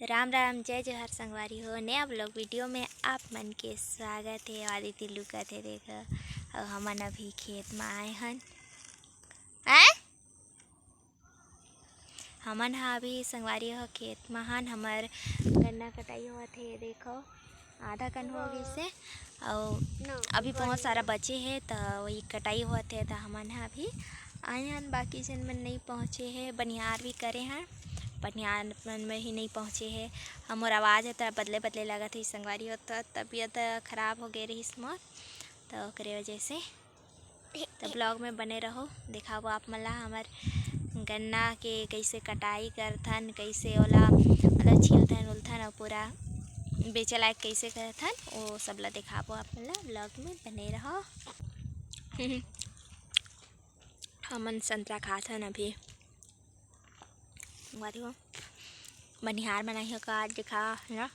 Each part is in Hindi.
राम राम जय जोहार संगवारी हो। नया ब्लॉग वीडियो में आप मन के स्वागत है। आदित्य लुका थे देखो और हमन अभी खेत में आए हन। हमन हा अभी संगवारी हो खेत में हन। हमार गन्ना कटाई हुआ थे देखो आधा कन हो गई से और अभी बहुत सारा बचे है तो वही कटाई हुआ थे। तो हमन हा अभी आए हन। बाकी जन मन नहीं पहुँचे है, बनिहार भी करे हैं, बनिहार मन में ही नहीं पहुँचे है। हमार आवाज़ है तो बदले बदले लगा थी संगवारी हो। तो तबीयत ख़राब हो गई रही मोर, तो करे वजह से तो ब्लॉग में बने रहो। दिखाओ आप मला हमार गन्ना के कैसे कटाई करथन, कैसे ओला मतलब छीलथन उलथन और पूरा बेचे लायक कैसे करथन, वो सब ला दिखाओ आप मला। ब्लॉग में बने रहो। हमन संतरा खाथन अभी हो बनिहार बनाई हो का आज दिखा ना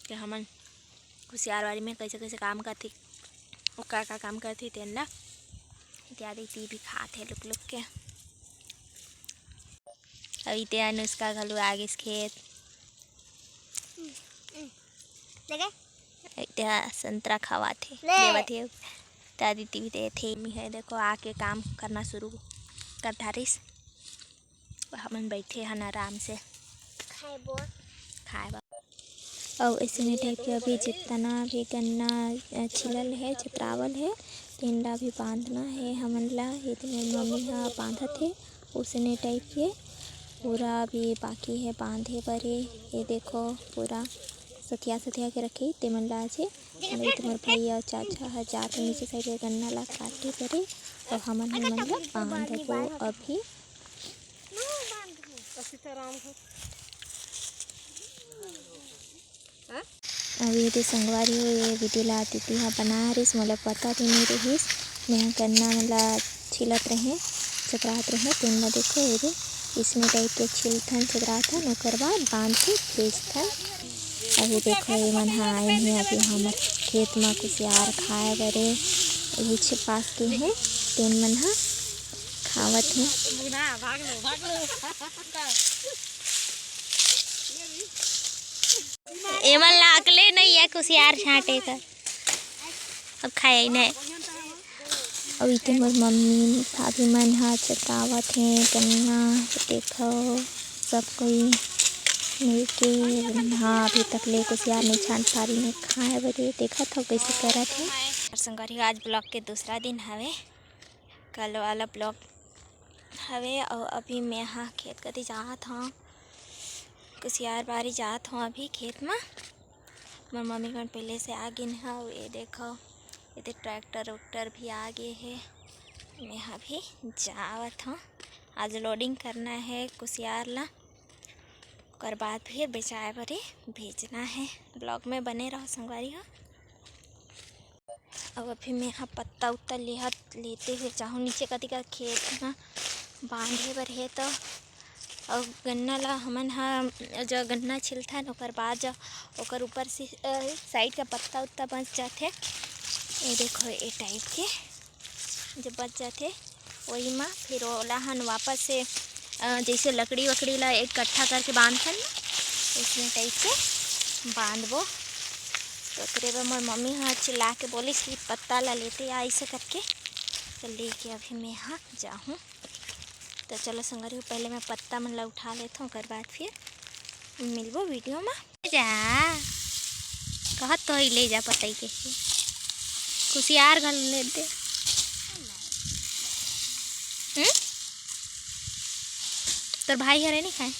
कि हमन कुसियारवाड़ी में कैसे कैसे काम करती, वो का काम करती तेन ला इत्यादि ती भी खाते लुक लुक के। अभी ते अनुष्का घलू आगे खेत संतरा खावा थे देवा थे आदित्य भी दे थे। है देखो आके काम करना शुरू कर धारिस। हमन बैठे हन आराम से खाए और ऐसे टाइप के अभी जितना भी गन्ना छिलल है चितरावल है टिंडा भी बांधना है हमन ला। इतने मम्मी हा बांधत है उसने टाइप के पूरा भी बाकी है बांधे बरे। ये देखो पूरा सथिया सथिया के रखे तेमन ला से नहीं तुम्हार भाई और चाचा है जाते नीचे साइड के गन्ना ला काटे बरे और हमन ला बांधबो अभी। अभी ये संगवारी हो ये वीडियो ला आती हाँ बना रहीस मोला पता भी नहीं रहीस। मैं गन्ना मतलब छिलत रहे चतरात रहे तेन ला देखो ये इसमें टाइप के छिलथन चतराथन ओकर बाद बांध के बेचथन। अभी देखो ये मन हाँ आए हैं अभी हम खेत में कुसियार खाए बरे यही पास के हैं तेन मन हाँ खावत हैं। एमन ला अकले नहीं है कुसियार छाटे कर अब खाए नहीं। और इतने मोर मम्मी भाभी मन हा चटावत हैं गन्ना देखो सब कोई मिलके। हाँ अभी तक ले कुसियार नहीं छान पारी ने खाए बरे देखा था कैसे करत है। संगवारी आज ब्लॉग के दूसरा दिन हवे, कल वाला ब्लॉग हवे और अभी मैं हाँ खेत कती जात हूँ कुसियार बारी जात हूँ अभी खेत में। मोर मम्मी कन पहले से आ गिन है। ये देखो ये ट्रैक्टर वैक्टर भी आ गए है। मैं अभी जावत हूँ आज लोडिंग करना है कुसियार ला और बाद फिर बेचाए बरे भेजना है। ब्लॉग में बने रहो संगवारी हो। अब अभी मैं यहाँ पत्ता उत्ता लेते हुए चाहूँ नीचे कति का खेत में बांधे बर है। तो और गन्ना ला हमन हा जो गन्ना छिलथन ओकर बाद जो ओकर ऊपर से साइड का पत्ता उत्ता बच जाते। ये देखो ये टाइप के जब बच जाते वही में फिर ओला हन वापस से जैसे लकड़ी वकड़ी ला एक इकट्ठा करके बांधथन इसमें टाइप से बांधबो। तो तेरे पर मोर मम्मी हाँ चिल्ला के बोली कि पत्ता ला लेते आ ऐसे करके तो लेके अभी मैं हाँ जाऊँ। तो चलो संगवारी पहले मैं पत्ता मन ला उठा लेता हूँ, कर बाद फिर मिलबो वीडियो में। जा कहत तो ही ले जा पतई के कुसियार घल ले दे। तोर भाई हरे नहीं खाए।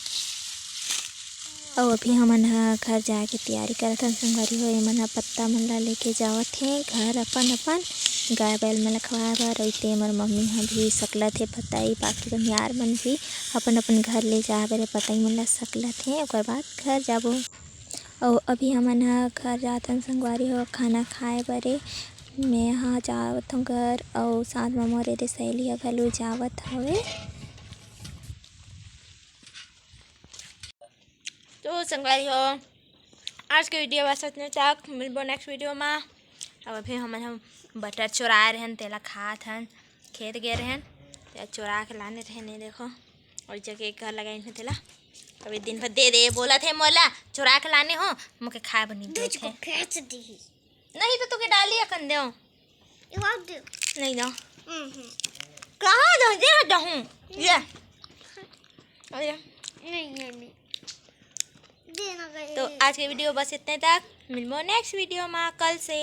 और अभी हमन घर जाए के तैयारी करत हन संगवारी हो। मन पत्ता मन ला लेके जावत है घर अपन अपन गाय बैल मन खवाए बर। और मोर मम्मी हा भी सकलत है पताई बाकी बनियार मन भी अपन अपन घर ले जाए बर पताई मन ला सकलत है ओकर बाद घर जाबो। और अभी हमन घर जात हन संगवारी हो खाना खाए बरे। मैं हाँ जावत हूँ घर और साथ में मोर एदे सहेली घलो जावत हवे। तो संगवारी हो आज के वीडियो बस इतने तक, मिलबो नेक्स्ट वीडियो में। अब अभी हम बटर चुराए रहन तेला खात हन खेत गए रहन ते चुरा के लाने रहन। देखो और जगह एक घर लगाइन तेला अभी दिन भर दे दे बोला थे मोला चुरा के लाने हो मुके खाए बनी दे थे खींच दी नहीं तो तुके डालिया कन दो दे नहीं दो कहाँ दो दे दहूँ ये अरे नहीं देना तो आज के वीडियो बस इतने तक मिलमो नेक्स्ट वीडियो में कल से।